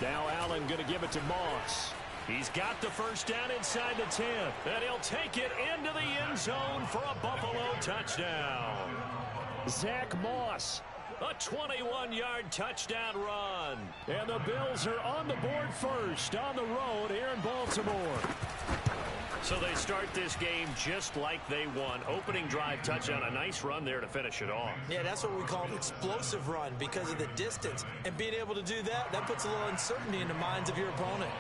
Now Allen going to give it to Moss. He's got the first down inside the 10. And he'll take it into the end zone for a Buffalo touchdown. Zach Moss, a 21-yard touchdown run. And the Bills are on the board first on the road here in Baltimore. So they start this game just like they won. Opening drive touchdown, a nice run there to finish it off. Yeah, that's what we call an explosive run because of the distance. And being able to do that, that puts a little uncertainty in the minds of your opponent.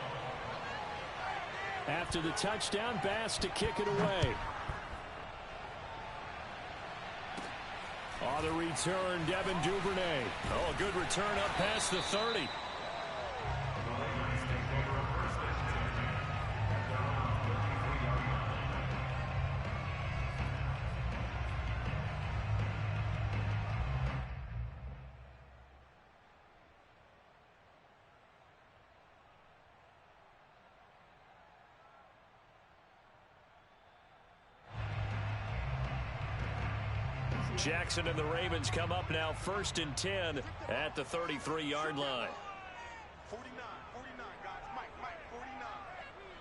After the touchdown, Bass to kick it away. On the return, Devin Duvernay. Oh, a good return up past the 30. Jackson and the Ravens come up now 1st and 10 at the 33-yard line. 49, guys. Mike, 49.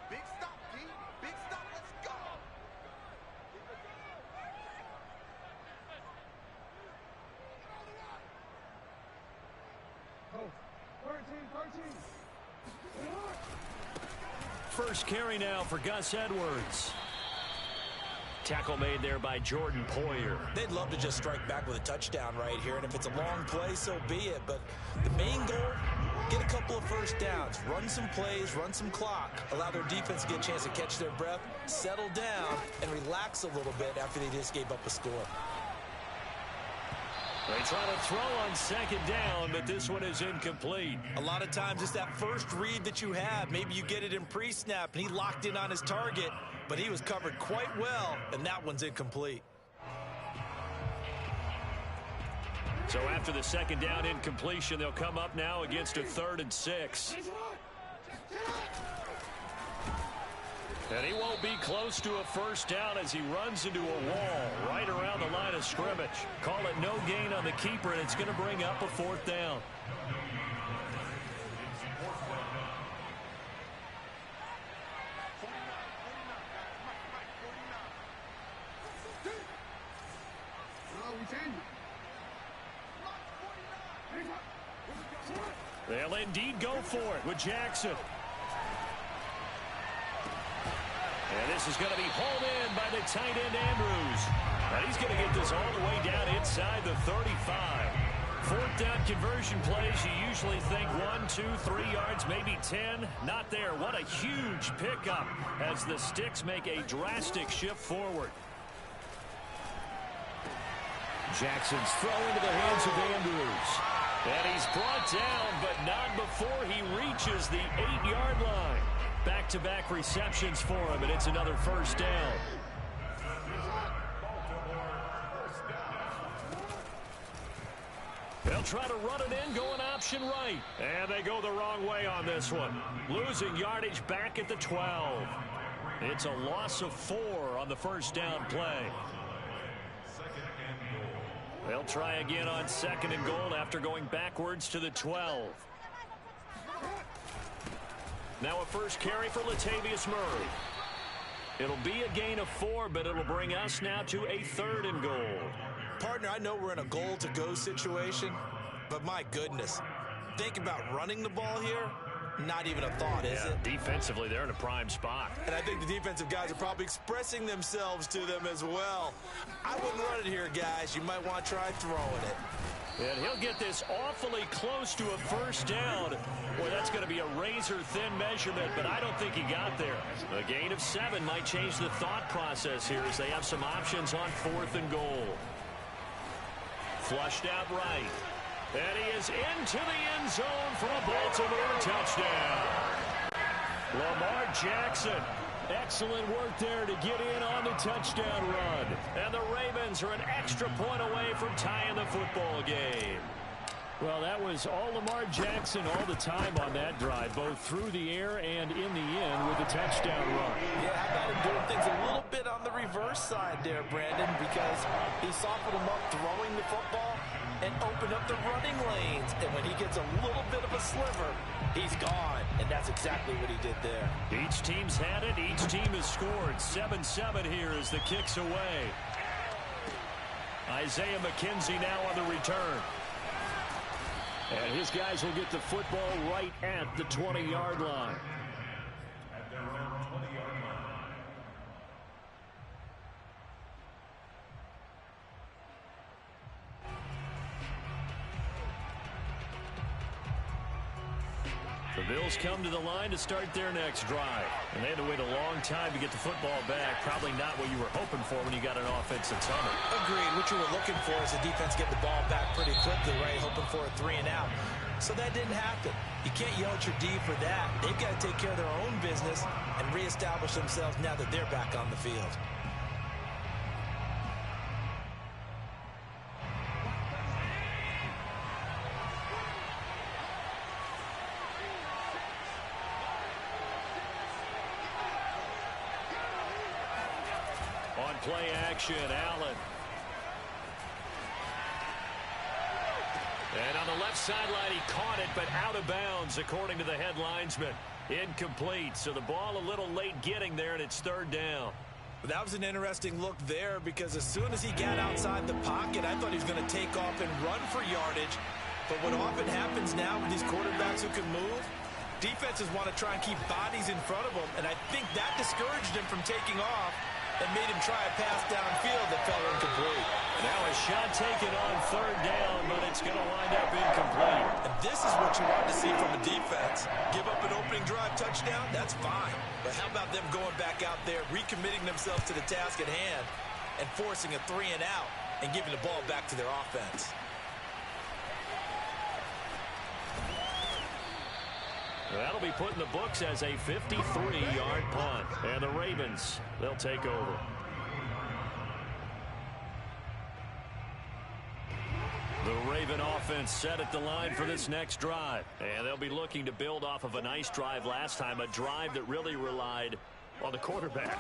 Big stop, Pete. Big stop. Let's go. First carry now for Gus Edwards. Tackle made there by Jordan Poyer. They'd love to just strike back with a touchdown right here, and if it's a long play, so be it. But the main goal, get a couple of first downs, run some plays, run some clock, allow their defense to get a chance to catch their breath, settle down, and relax a little bit after they just gave up a score. They try to throw on 2nd down, but this one is incomplete. A lot of times it's that first read that you have. Maybe you get it in pre-snap, and he locked in on his target, but he was covered quite well, and that one's incomplete. So after the 2nd down incompletion, they'll come up now against a 3rd and 6. And he won't be close to a first down as he runs into a wall right around the line of scrimmage. Call it no gain on the keeper, and it's going to bring up a 4th down. They'll indeed go for it with Jackson. And this is going to be hauled in by the tight end Andrews. And he's going to get this all the way down inside the 35. 4th down conversion plays, you usually think 1, 2, 3 yards, maybe 10. Not there. What a huge pickup as the Sticks make a drastic shift forward. Jackson's throw into the hands of Andrews. And he's brought down, but not before he reaches the 8-yard line. Back-to-back receptions for him, and it's another first down. They'll try to run it in, going option right. And they go the wrong way on this one. Losing yardage back at the 12. It's a loss of 4 on the first down play. They'll try again on 2nd and goal after going backwards to the 12. Now a first carry for Latavius Murray. It'll be a gain of 4, but it'll bring us now to a 3rd and goal. Partner, I know we're in a goal-to-go situation, but my goodness, think about running the ball here. Not even a thought, is it? Defensively, they're in a prime spot. And I think the defensive guys are probably expressing themselves to them as well. I wouldn't run it here, guys. You might want to try throwing it. And he'll get this awfully close to a first down. Boy, that's going to be a razor-thin measurement, but I don't think he got there. A gain of 7 might change the thought process here as they have some options on 4th and goal. Flushed out right. And he is into the end zone for a Baltimore touchdown. Lamar Jackson. Excellent work there to get in on the touchdown run. And the Ravens are an extra point away from tying the football game. Well, that was all Lamar Jackson all the time on that drive, both through the air and in the end with the touchdown run. Yeah, how about him doing things a little bit on the reverse side there, Brandon, because he softened him up throwing the football and opened up the running lanes. And when he gets a little bit of a sliver, He's gone, and that's exactly what he did there. Each team's had it. Each team has scored. 7-7 here as the kick's away. Isaiah McKenzie now on the return. And his guys will get the football right at the 20-yard line. The Bills come to the line to start their next drive. And they had to wait a long time to get the football back. Probably not what you were hoping for when you got an offensive tunnel. Agreed. What you were looking for is the defense get the ball back pretty quickly, right? Hoping for a 3 and out. So that didn't happen. You can't yell at your D for that. They've got to take care of their own business and reestablish themselves now that they're back on the field. On play action, Allen. And on the left sideline, he caught it, but out of bounds, according to the head linesman. Incomplete, so the ball a little late getting there, and it's 3rd down. That was an interesting look there because as soon as he got outside the pocket, I thought he was going to take off and run for yardage. But what often happens now with these quarterbacks who can move, defenses want to try and keep bodies in front of them, and I think that discouraged him from taking off and made him try a pass downfield that fell incomplete. Now a shot taken on 3rd down, but it's going to wind up incomplete. And this is what you want to see from a defense. Give up an opening drive touchdown, that's fine. But how about them going back out there, recommitting themselves to the task at hand, and forcing a 3 and out, and giving the ball back to their offense? That'll be put in the books as a 53-yard punt. And the Ravens, they'll take over. The Raven offense set at the line for this next drive. And they'll be looking to build off of a nice drive last time, a drive that really relied on the quarterback.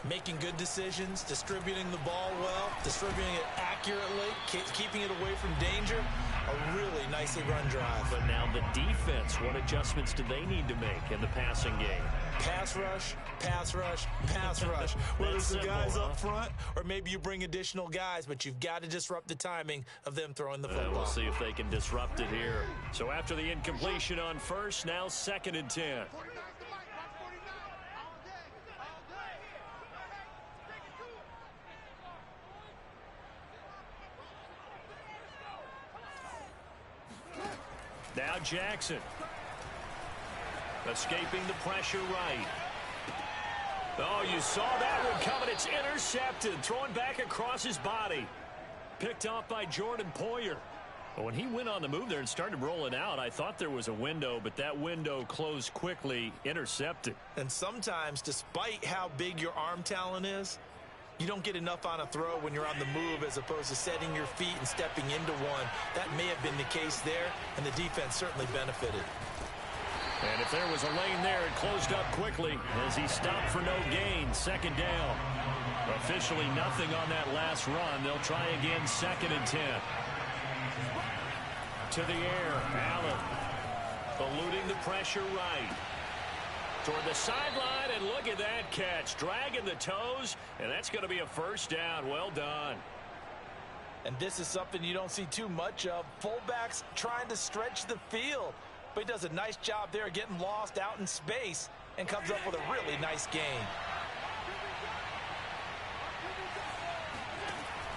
Making good decisions, distributing the ball well, distributing it accurately, keeping it away from danger. A really nicely run drive. But now the defense, what adjustments do they need to make in the passing game? Pass rush, pass rush, pass rush. Whether it's the guys up front or maybe you bring additional guys, but you've got to disrupt the timing of them throwing the football. We'll see if they can disrupt it here. So after the incompletion on first, now 2nd and 10. Now Jackson. Escaping the pressure right. Oh, you saw that one coming. It's intercepted. Throwing back across his body. Picked off by Jordan Poyer. But when he went on the move there and started rolling out, I thought there was a window, but that window closed quickly. Intercepted. And sometimes, despite how big your arm talent is, you don't get enough on a throw when you're on the move as opposed to setting your feet and stepping into one. That may have been the case there, and the defense certainly benefited. And if there was a lane there, it closed up quickly as he stopped for no gain. 2nd down. Officially nothing on that last run. They'll try again 2nd and 10. To the air, Allen. Eluding the pressure right. Toward the sideline, and look at that catch. Dragging the toes, and that's going to be a 1st down. Well done. And this is something you don't see too much of. Fullbacks trying to stretch the field. But he does a nice job there getting lost out in space and comes up with a really nice gain.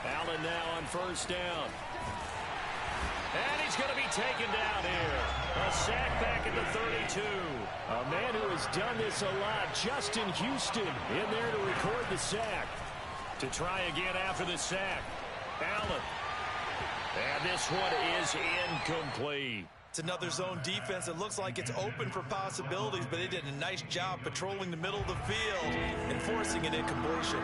Allen now on 1st down. And he's going to be taken down here. A sack back at the 32. A man who has done this a lot, Justin Houston, in there to record the sack. To try again after the sack. Allen. And this one is incomplete. It's another zone defense. It looks like it's open for possibilities, but they did a nice job patrolling the middle of the field and forcing an incompletion.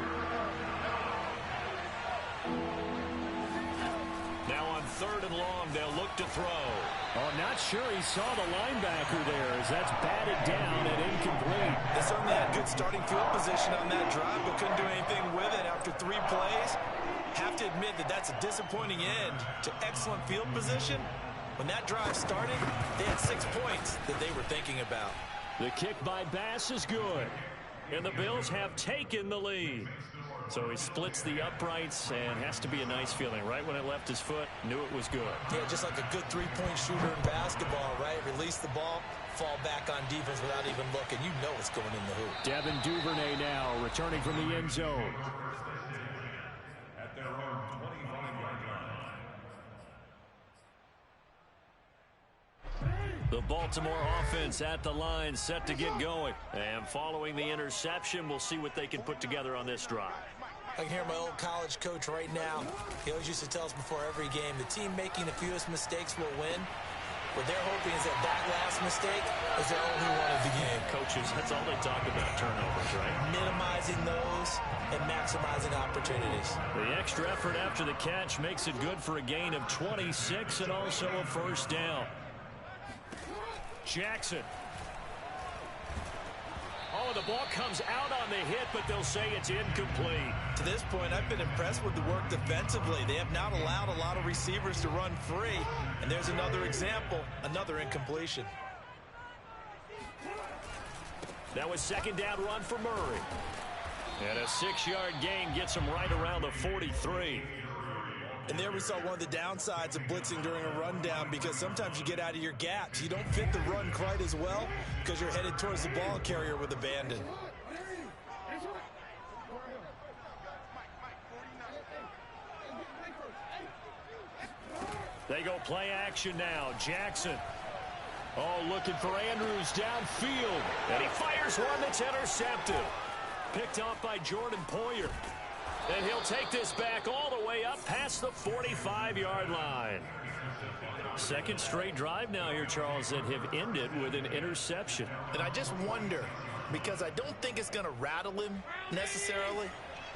Now on 3rd and long, they'll look to throw. Oh, not sure he saw the linebacker there as that's batted down and incomplete. They certainly had good starting field position on that drive, but couldn't do anything with it after 3 plays. Have to admit that that's a disappointing end to excellent field position, When that drive started, they had 6 points that they were thinking about. The kick by Bass is good. And the Bills have taken the lead. So he splits the uprights, and has to be a nice feeling. Right when it left his foot, knew it was good. Yeah, just like a good three-point shooter in basketball, right? Release the ball, fall back on defense without even looking. You know it's going in the hoop. Devin Duvernay now returning from the end zone. At their own 25-yard line. The Baltimore offense at the line, set to get going. And following the interception, we'll see what they can put together on this drive. I can hear my old college coach right now. He always used to tell us before every game, the team making the fewest mistakes will win. What they're hoping is that last mistake is their only one of the game. Coaches, that's all they talk about, turnovers, right? Minimizing those and maximizing opportunities. The extra effort after the catch makes it good for a gain of 26 and also a first down. Jackson. Oh, the ball comes out on the hit, but they'll say it's incomplete. To this point, I've been impressed with the work defensively. They have not allowed a lot of receivers to run free. And there's another example, another incompletion. That was second down run for Murray. And a 6-yard gain gets him right around the 43. And there we saw one of the downsides of blitzing during a rundown, because sometimes you get out of your gaps. You don't fit the run quite as well because you're headed towards the ball carrier with abandon. They go play action now. Jackson. Oh, looking for Andrews downfield. And he fires one that's intercepted. Picked off by Jordan Poyer. And he'll take this back all the way up past the 45-yard line. Second straight drive now here, Charles, that have ended with an interception. And I just wonder, because I don't think it's going to rattle him necessarily,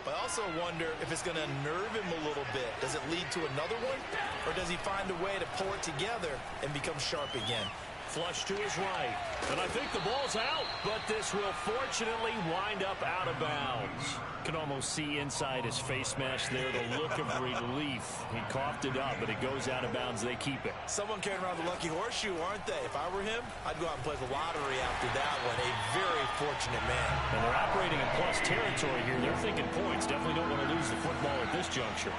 but I also wonder if it's going to unnerve him a little bit. Does it lead to another one? Or does he find a way to pull it together and become sharp again? Flush to his right. And I think the ball's out, but this will fortunately wind up out of bounds. Can almost see inside his face mask there the look of relief. He coughed it up, but it goes out of bounds. They keep it. Someone carrying around the lucky horseshoe, aren't they? If I were him, I'd go out and play the lottery after that one. A very fortunate man. And they're operating in plus territory here. They're thinking points. Definitely don't want to lose the football at this juncture.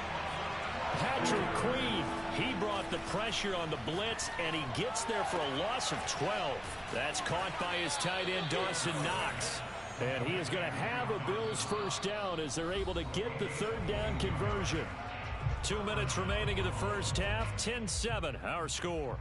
Patrick Queen, he brought the pressure on the blitz, and he gets there for a loss of 12. That's caught by his tight end, Dawson Knox. And he is going to have a Bills first down as they're able to get the third down conversion. 2 minutes remaining in the first half, 10-7, our score.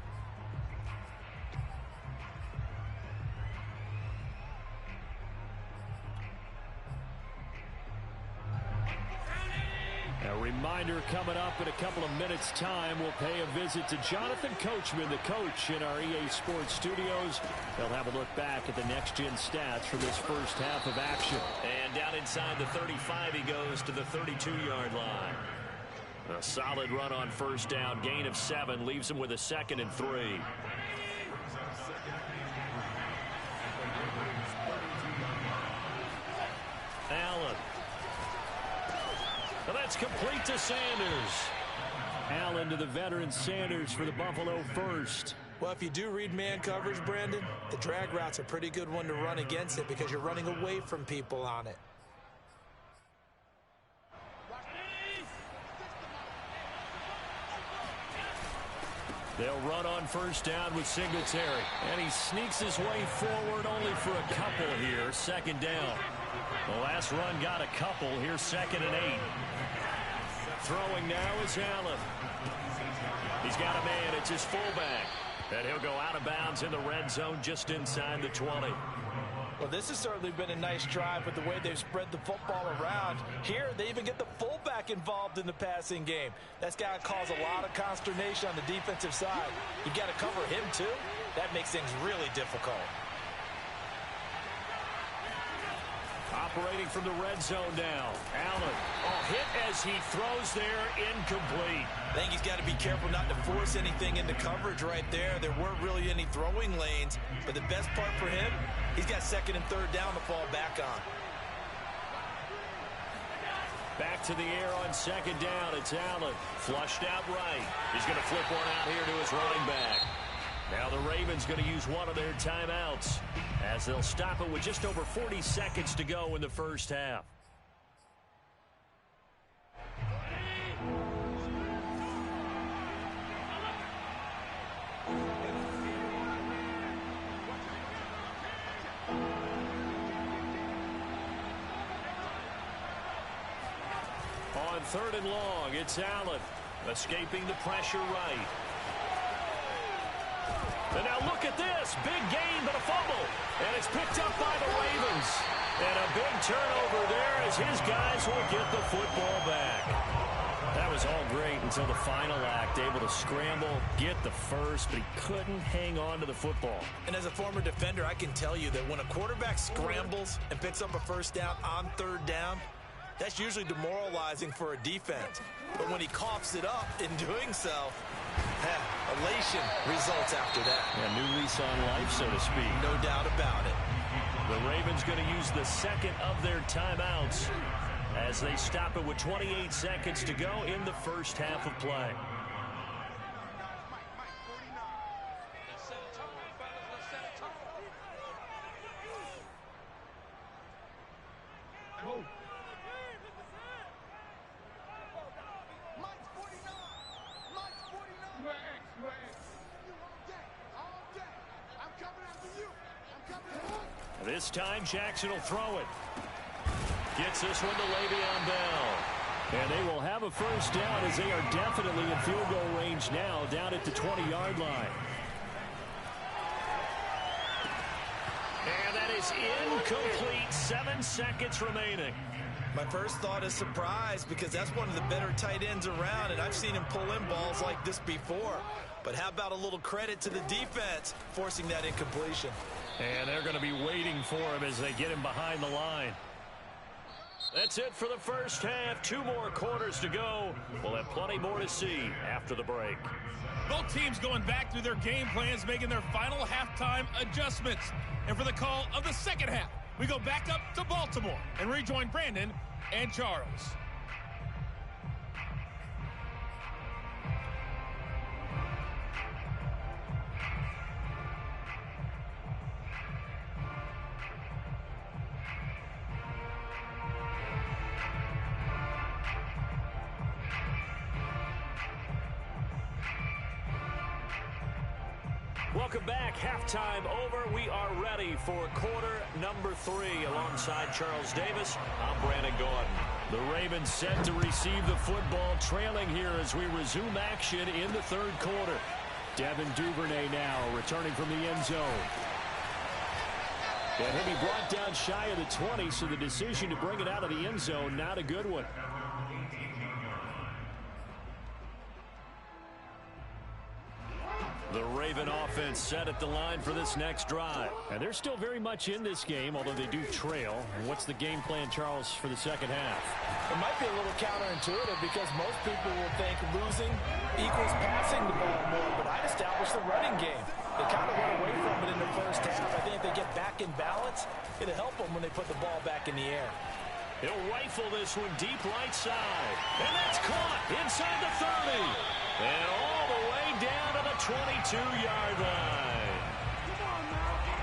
A reminder coming up in a couple of minutes' time. We'll pay a visit to Jonathan Coachman, the coach in our EA Sports studios. They'll have a look back at the next-gen stats for this first half of action. And down inside the 35, he goes to the 32-yard line. A solid run on first down. Gain of 7 leaves him with a 2nd and 3. Allen. And that's complete to Sanders. Allen to the veteran Sanders for the Buffalo first. Well, if you do read man coverage, Brandon, the drag route's a pretty good one to run against it because you're running away from people on it. They'll run on first down with Singletary. And he sneaks his way forward only for a couple here. Second down. The last run got a couple. Here's 2nd and 8. Throwing now is Allen. He's got a man. It's his fullback. And he'll go out of bounds in the red zone just inside the 20. Well, this has certainly been a nice drive with the way they've spread the football around. Here, they even get the fullback involved in the passing game. That's got to cause a lot of consternation on the defensive side. You've got to cover him, too. That makes things really difficult. Operating from the red zone now. Allen. Hit as he throws there. Incomplete. I think he's got to be careful not to force anything into coverage right there. There weren't really any throwing lanes. But the best part for him, he's got 2nd and 3rd down to fall back on. Back to the air on second down. It's Allen. Flushed out right. He's going to flip one out here to his running back. Now the Ravens going to use one of their timeouts as they'll stop it with just over 40 seconds to go in the first half. On third and long, it's Allen escaping the pressure right. And now look at this. Big gain, but a fumble. And it's picked up by the Ravens. And a big turnover there as his guys will get the football back. That was all great until the final act. Able to scramble, get the first, but he couldn't hang on to the football. And as a former defender, I can tell you that when a quarterback scrambles and picks up a first down on third down, that's usually demoralizing for a defense. But when he coughs it up in doing so, elation results after that. A new lease on life, so to speak. No doubt about it. The Ravens going to use the second of their timeouts as they stop it with 28 seconds to go in the first half of play. This time, Jackson will throw it. Gets this one to Le'Veon Bell. And they will have a first down as they are definitely in field goal range now, down at the 20-yard line. And that is incomplete. 7 seconds remaining. My first thought is surprise because that's one of the better tight ends around, and I've seen him pull in balls like this before. But how about a little credit to the defense forcing that incompletion? And they're going to be waiting for him as they get him behind the line. That's it for the first half. 2 more quarters to go. We'll have plenty more to see after the break. Both teams going back through their game plans, making their final halftime adjustments. And for the call of the second half, we go back up to Baltimore and rejoin Brandon and Charles. Welcome back. Halftime over. We are ready for quarter number 3. Alongside Charles Davis, I'm Brandon Gordon. The Ravens set to receive the football, trailing here as we resume action in the third quarter. Devin Duvernay now returning from the end zone. And he'll be brought down shy of the 20, so the decision to bring it out of the end zone, not a good one. The Raven offense set at the line for this next drive. And they're still very much in this game, although they do trail. And what's the game plan, Charles, for the second half? It might be a little counterintuitive because most people will think losing equals passing the ball more, but I'd establish the running game. They kind of went away from it in the first half. I think if they get back in balance, it'll help them when they put the ball back in the air. He'll rifle this one deep right side. And that's caught inside the 30. And all the way down to the 22-yard line.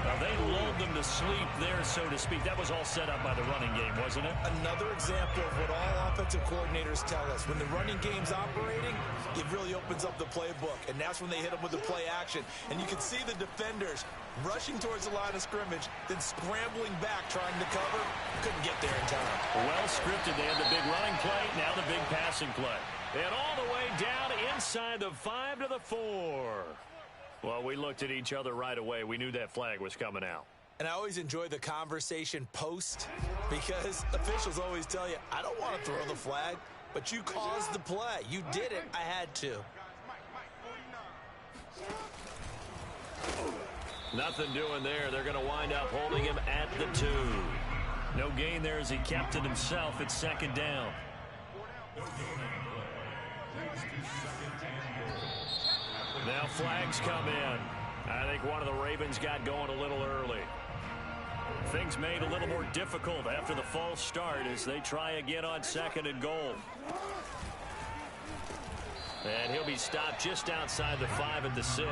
Now, they lulled them to sleep there, so to speak. That was all set up by the running game, wasn't it? Another example of what all offensive coordinators tell us. When the running game's operating, it really opens up the playbook. And that's when they hit them with the play action. And you can see the defenders rushing towards the line of scrimmage, then scrambling back, trying to cover. Couldn't get there in time. Well scripted. They had the big running play, now the big passing play. And all the way down inside the 5 to the 4. Well, we looked at each other right away. We knew that flag was coming out. And I always enjoy the conversation post because officials always tell you, I don't want to throw the flag, but you caused the play. You did it. I had to. Nothing doing there. They're going to wind up holding him at the 2. No gain there as he kept it himself at second down. Now flags come in. I think one of the Ravens got going a little early. Things made a little more difficult after the false start as they try again on 2nd and goal. And he'll be stopped just outside the 5 at the 6.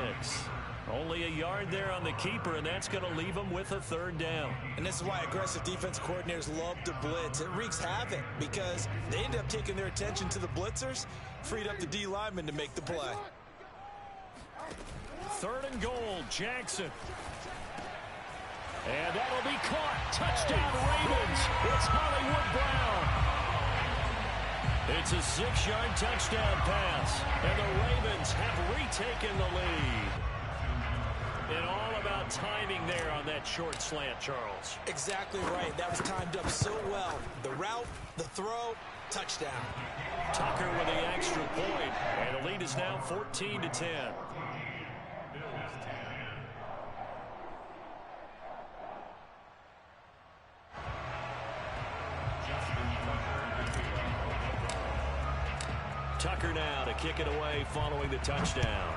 Only a yard there on the keeper, and that's going to leave him with a 3rd down. And this is why aggressive defense coordinators love to blitz. It wreaks havoc because they end up taking their attention to the blitzers, freed up the D lineman to make the play. 3rd and goal, Jackson. And that'll be caught. Touchdown, Ravens. It's Hollywood Brown. It's a 6-yard touchdown pass, and the Ravens have retaken the lead. And all about timing there on that short slant, Charles. Exactly right. That was timed up so well. The route, the throw, touchdown. Tucker with the extra point, and the lead is now 14-10. Tucker now to kick it away following the touchdown.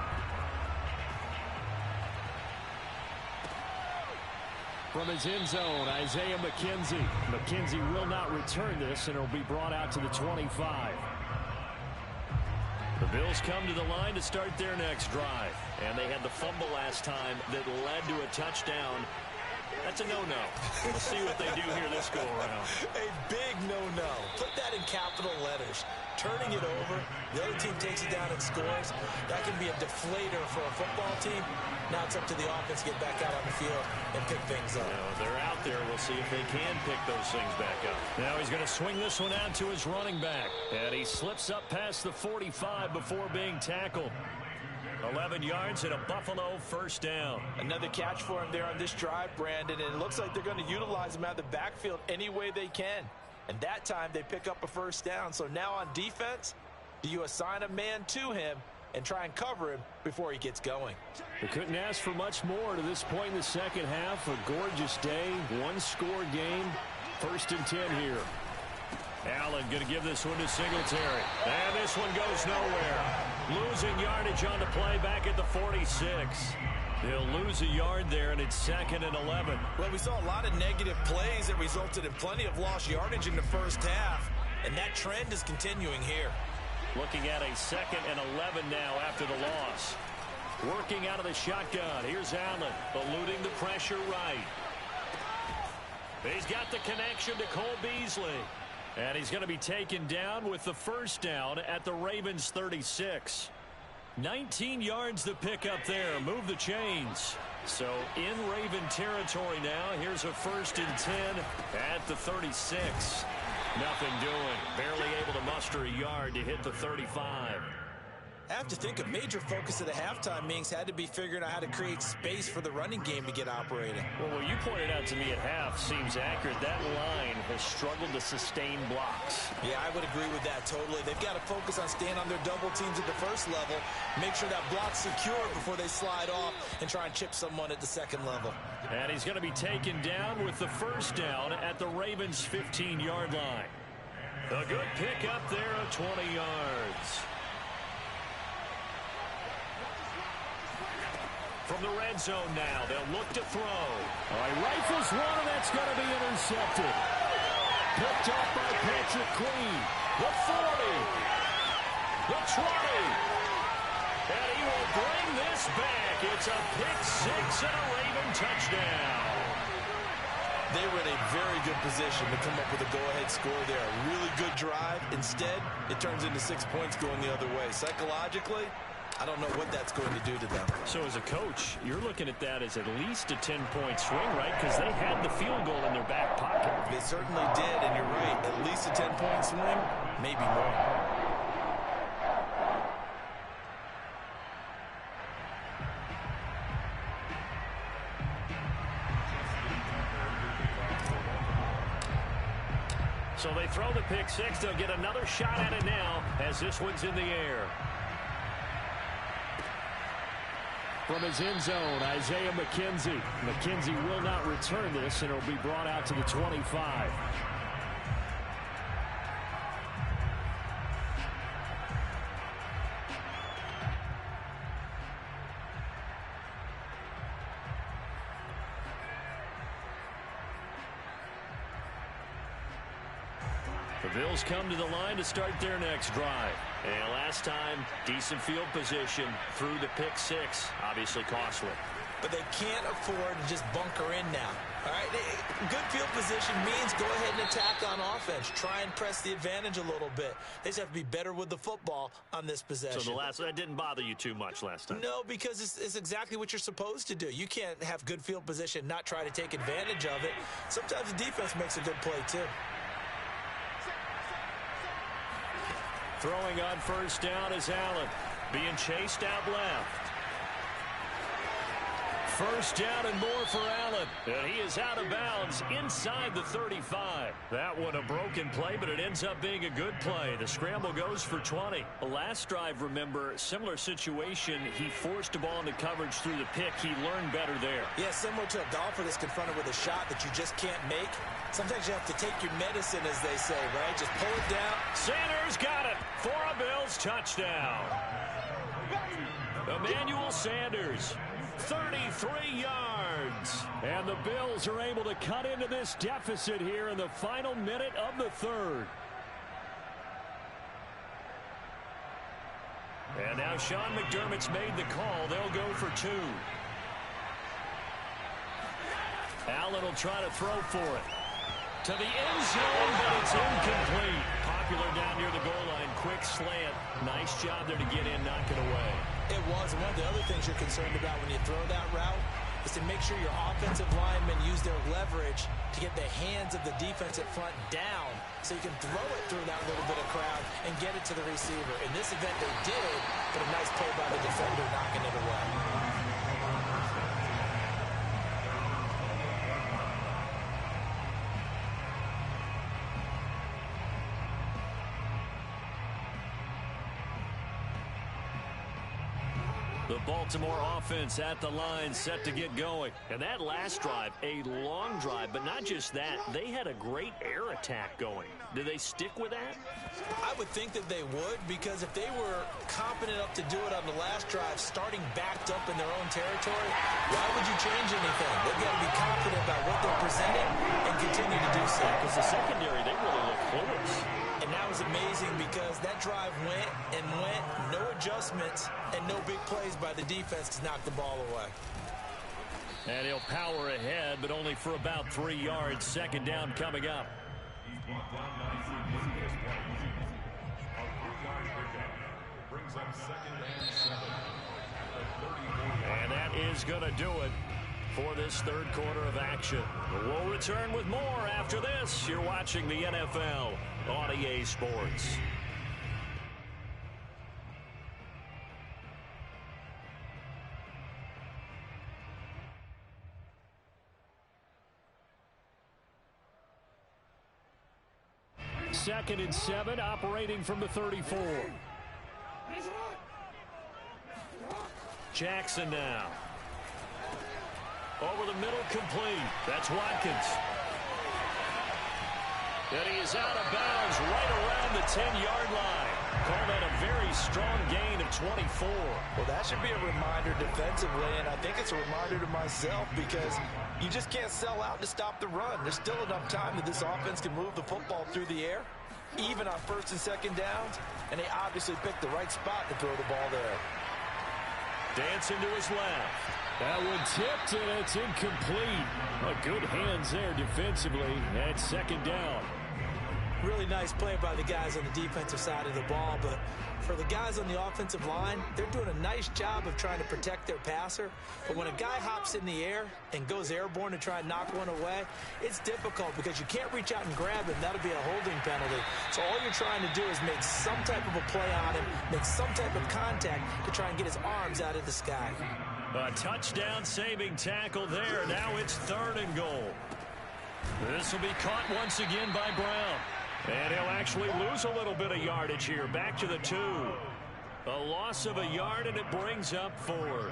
From his end zone, Isaiah McKenzie. McKenzie will not return this, and it'll be brought out to the 25. The Bills come to the line to start their next drive. And they had the fumble last time that led to a touchdown. That's a no-no. We'll see what they do here this go-around. A big no-no. Put that in capital letters. Turning it over, the other team takes it down and scores. That can be a deflator for a football team. Now it's up to the offense to get back out on the field and pick things up. They're out there. We'll see if they can pick those things back up. Now he's going to swing this one out to his running back. And he slips up past the 45 before being tackled. 11 yards and a Buffalo 1st down. Another catch for him there on this drive, Brandon, and it looks like they're going to utilize him out of the backfield any way they can. And that time they pick up a 1st down. So now on defense, do you assign a man to him and try and cover him before he gets going? They couldn't ask for much more to this point in the second half. A gorgeous day, 1-score game. 1st and 10 here. Allen going to give this one to Singletary. And this one goes nowhere. Losing yardage on the play back at the 46. They'll lose a yard there, and it's 2nd and 11. Well, we saw a lot of negative plays that resulted in plenty of lost yardage in the first half, and that trend is continuing here. Looking at a 2nd and 11 now after the loss. Working out of the shotgun. Here's Allen, eluding the pressure right. He's got the connection to Cole Beasley. And he's going to be taken down with the 1st down at the Ravens 36. 19 yards to pick up there. Move the chains. So in Raven territory now. Here's a 1st and 10 at the 36. Nothing doing. Barely able to muster a yard to hit the 35. I have to think a major focus of the halftime meetings had to be figuring out how to create space for the running game to get operating. Well, what you pointed out to me at half seems accurate. That line has struggled to sustain blocks. Yeah, I would agree with that totally. They've got to focus on staying on their double teams at the 1st level, make sure that block's secure before they slide off and try and chip someone at the 2nd level. And he's going to be taken down with the 1st down at the Ravens' 15-yard line. A good pick up there of 20 yards. From the red zone now, they'll look to throw. All right, rifles one, and that's going to be intercepted. Picked up by Patrick Queen. The 40. The 20. And he will bring this back. It's a pick 6 and a Raven touchdown. They were in a very good position to come up with a go-ahead score there. A really good drive. Instead, it turns into 6 points going the other way. Psychologically, I don't know what that's going to do to them. So as a coach, you're looking at that as at least a 10-point swing, right? Because they had the field goal in their back pocket. They certainly did, and you're right. At least a 10-point swing, maybe more. So they throw the pick 6. They'll get another shot at it now as this one's in the air. From his end zone, Isaiah McKenzie. McKenzie will not return this, and it'll be brought out to the 25. The Bills come to the line to start their next drive. And last time, decent field position through the pick six. Obviously costly. But they can't afford to just bunker in now. All right, good field position means go ahead and attack on offense. Try and press the advantage a little bit. They just have to be better with the football on this possession. So that didn't bother you too much last time? No, because it's exactly what you're supposed to do. You can't have good field position and not try to take advantage of it. Sometimes the defense makes a good play, too. Throwing on first down is Allen. Being chased out left. First down and more for Allen. And he is out of bounds inside the 35. That one a broken play, but it ends up being a good play. The scramble goes for 20. Last drive, remember, similar situation. He forced the ball into coverage through the pick. He learned better there. Yeah, similar to a golfer that's confronted with a shot that you just can't make. Sometimes you have to take your medicine, as they say, right? Just pull it down. Sanders got it for a Bills touchdown. Emmanuel Sanders. 33 yards. And the Bills are able to cut into this deficit here in the final minute of the third. And now Sean McDermott's made the call. They'll go for two. Allen will try to throw for it. To the end zone, but it's incomplete. Popular down near the goal line. Quick slant. Nice job there to get in, knock it away. It was. One of the other things you're concerned about when you throw that route is to make sure your offensive linemen use their leverage to get the hands of the defensive front down so you can throw it through that little bit of crowd and get it to the receiver. In this event, they did, but a nice play by the defender knocking it away. The Baltimore offense at the line, set to get going. And that last drive, a long drive, but not just that. They had a great air attack going. Do they stick with that? I would think that they would, because if they were confident enough to do it on the last drive, starting backed up in their own territory, why would you change anything? They've got to be confident about what they're presenting and continue to do so. Because the secondary, they really look close. And that was amazing because that drive went and went, no adjustments, and no big plays by the defense to knock the ball away. And he'll power ahead, but only for about 3 yards. Second down coming up. And that is going to do it for this third quarter of action. We'll return with more after this. You're watching the NFL on EA Sports. Second and 7, operating from the 34. Jackson now. Over the middle, complete. That's Watkins. And he is out of bounds right around the 10-yard line. Call that a very strong gain of 24. Well, that should be a reminder defensively, and I think it's a reminder to myself because you just can't sell out to stop the run. There's still enough time that this offense can move the football through the air, even on first and second downs, and they obviously picked the right spot to throw the ball there. Dancing to his left. That one tipped, and it's incomplete. Good hands there defensively at second down. Really nice play by the guys on the defensive side of the ball, but for the guys on the offensive line, they're doing a nice job of trying to protect their passer. But when a guy hops in the air and goes airborne to try and knock one away, it's difficult because you can't reach out and grab him. That'll be a holding penalty. So all you're trying to do is make some type of a play on him, make some type of contact to try and get his arms out of the sky. A touchdown saving tackle there. Now it's 3rd and goal. This will be caught once again by Brown. And he'll actually lose a little bit of yardage here. Back to the 2. A loss of a yard, and it brings up 4th.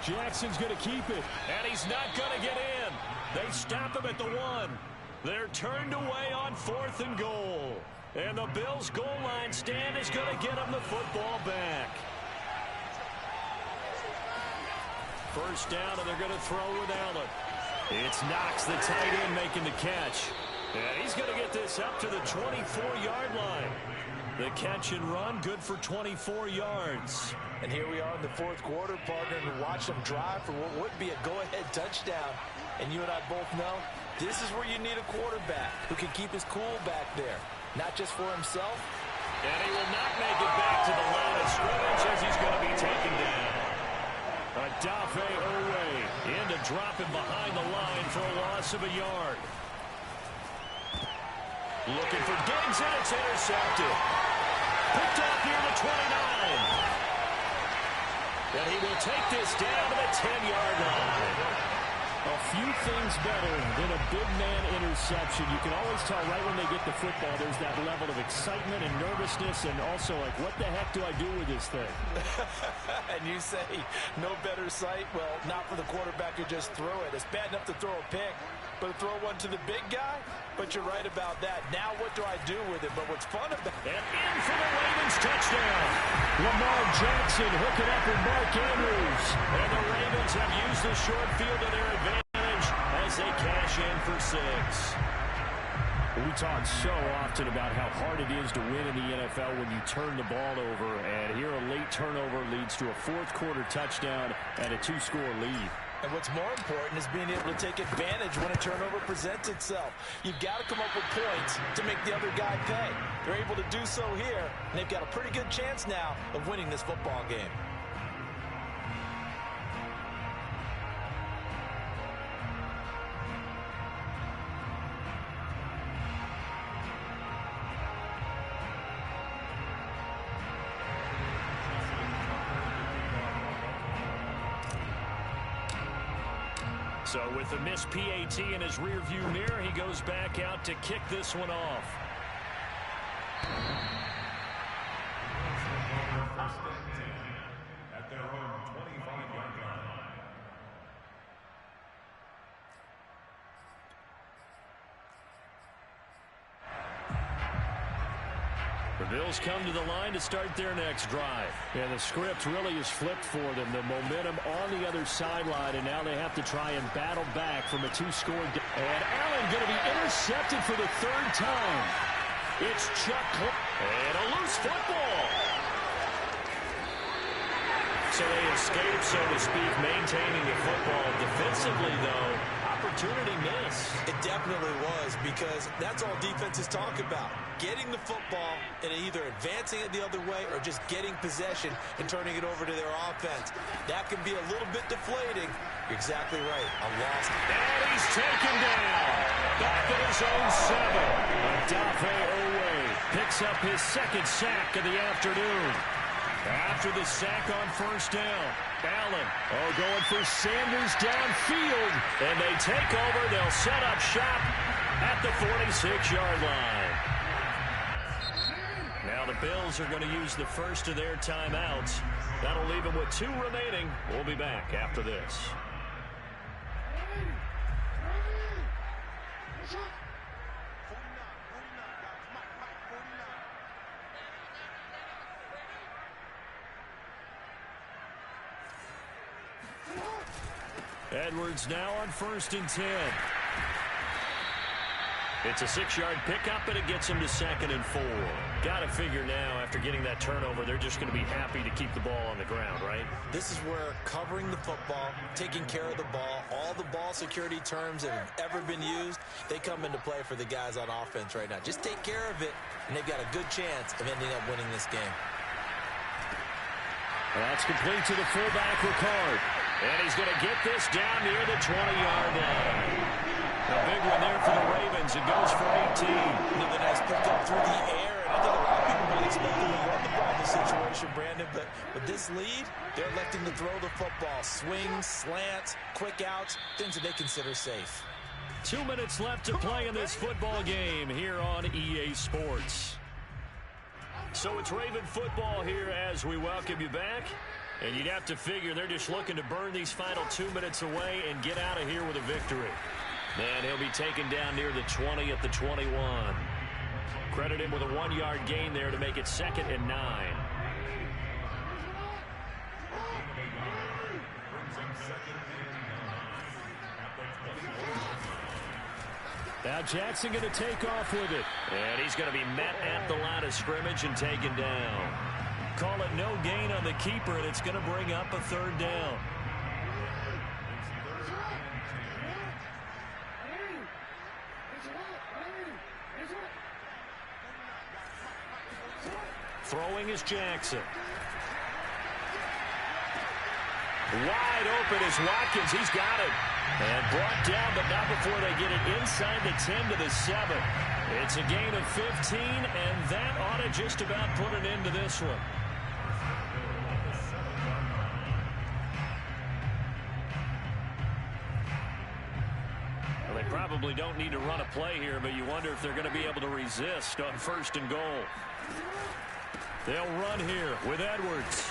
Jackson's going to keep it. And he's not going to get in. They stop him at the 1. They're turned away on 4th and goal. And the Bills' goal line stand is going to get him the football back. First down, and they're going to throw with Allen. It's Knox, the tight end, making the catch. And he's going to get this up to the 24-yard line. The catch and run, good for 24 yards. And here we are in the fourth quarter, partner, and watch them drive for what would be a go-ahead touchdown. And you and I both know this is where you need a quarterback who can keep his cool back there, not just for himself. And he will not make it back to the line of scrimmage as he's going to be taken down. Adafe Owe in to drop him behind the line for a loss of a yard. Looking for Diggs, and it's intercepted. Picked off near the 29. And he will take this down to the 10-yard line. A few things better than a big man interception. You can always tell right when they get the football, there's that level of excitement and nervousness, and also like, what the heck do I do with this thing? And you say, no better sight? Well, not for the quarterback who just threw it. It's bad enough to throw a pick, but to throw one to the big guy? But you're right about that. Now what do I do with it? But what's fun about it? And in for the Ravens touchdown. Lamar Jackson hooking up with Mark Andrews. And the Ravens have used the short field to their advantage as they cash in for 6. We talk so often about how hard it is to win in the NFL when you turn the ball over. And here a late turnover leads to a fourth quarter touchdown and a 2-score lead. And what's more important is being able to take advantage when a turnover presents itself. You've got to come up with points to make the other guy pay. They're able to do so here, and they've got a pretty good chance now of winning this football game. So with the missed PAT in his rearview mirror, he goes back out to kick this one off. At their own 25-yard line. The Bills come to the line to start their next drive. Yeah, the script really is flipped for them. The momentum on the other sideline, and now they have to try and battle back from a 2-score. And Allen going to be intercepted for the 3rd time. It's Chuck and a loose football. So they escape, so to speak, maintaining the football. Defensively, though, opportunity miss. It definitely was, because that's all defenses talk about. Getting the football and either advancing it the other way or just getting possession and turning it over to their offense. That can be a little bit deflating. You're exactly right. A loss. And he's taken down. Back at his own 7. Adafe Owe picks up his 2nd sack of the afternoon. After the sack on first down, Allen going for Sanders downfield. And they take over. They'll set up shop at the 46-yard line. Now the Bills are going to use the first of their timeouts. That'll leave them with 2 remaining. We'll be back after this. Edwards now on 1st and 10. It's a 6-yard pickup, and it gets him to 2nd and 4. Got to figure now, after getting that turnover, they're just going to be happy to keep the ball on the ground, right? This is where covering the football, taking care of the ball, all the ball security terms that have ever been used, they come into play for the guys on offense right now. Just take care of it, and they've got a good chance of ending up winning this game. That's complete to the fullback, Ricard. And he's going to get this down near the 20-yard line. A big one there for the Ravens. It goes for 18. Another nice pickup through the air, and I think a lot of people might expect them to run the ball in this situation, Brandon, but with this lead, they're electing to throw the football. Swings, slants, quick outs, things that they consider safe. 2 minutes left to play in this football game here on EA Sports. So it's Raven football here as we welcome you back. And you'd have to figure they're just looking to burn these final 2 minutes away and get out of here with a victory. And he'll be taken down near the 20 at the 21. Credit him with a 1-yard gain there to make it 2nd and 9. Now Jackson going to take off with it. And he's going to be met at the line of scrimmage and taken down. Call it no gain on the keeper, and it's going to bring up a 3rd down. Throwing is Jackson. Wide open is Watkins. He's got it. And brought down, but not before they get it inside the 10 to the 7. It's a gain of 15, and that ought to just about put an end to this one. Well, they probably don't need to run a play here, but you wonder if they're going to be able to resist on 1st and goal. They'll run here with Edwards.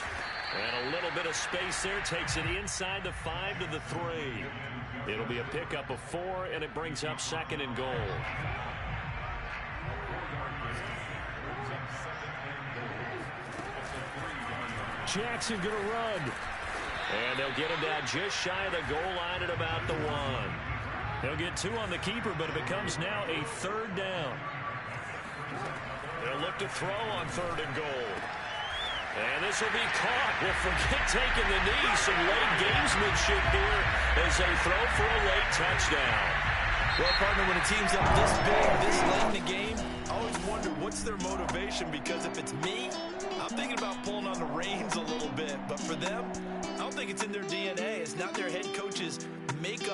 And a little bit of space there, takes it inside the 5 to the 3. It'll be a pickup of 4, and it brings up 2nd and goal. Jackson going to run. And they'll get him down just shy of the goal line at about the 1. They'll get 2 on the keeper, but it becomes now a 3rd down. They'll look to throw on 3rd and goal. And this will be caught. Well, forget taking the knee. Some late gamesmanship here as they throw for a late touchdown. Well, partner, when a team's up this big, this late in the game, I always wonder what's their motivation, because if it's me, I'm thinking about pulling on the reins a little bit. But for them, I don't think it's in their DNA. It's not their head coach's makeup.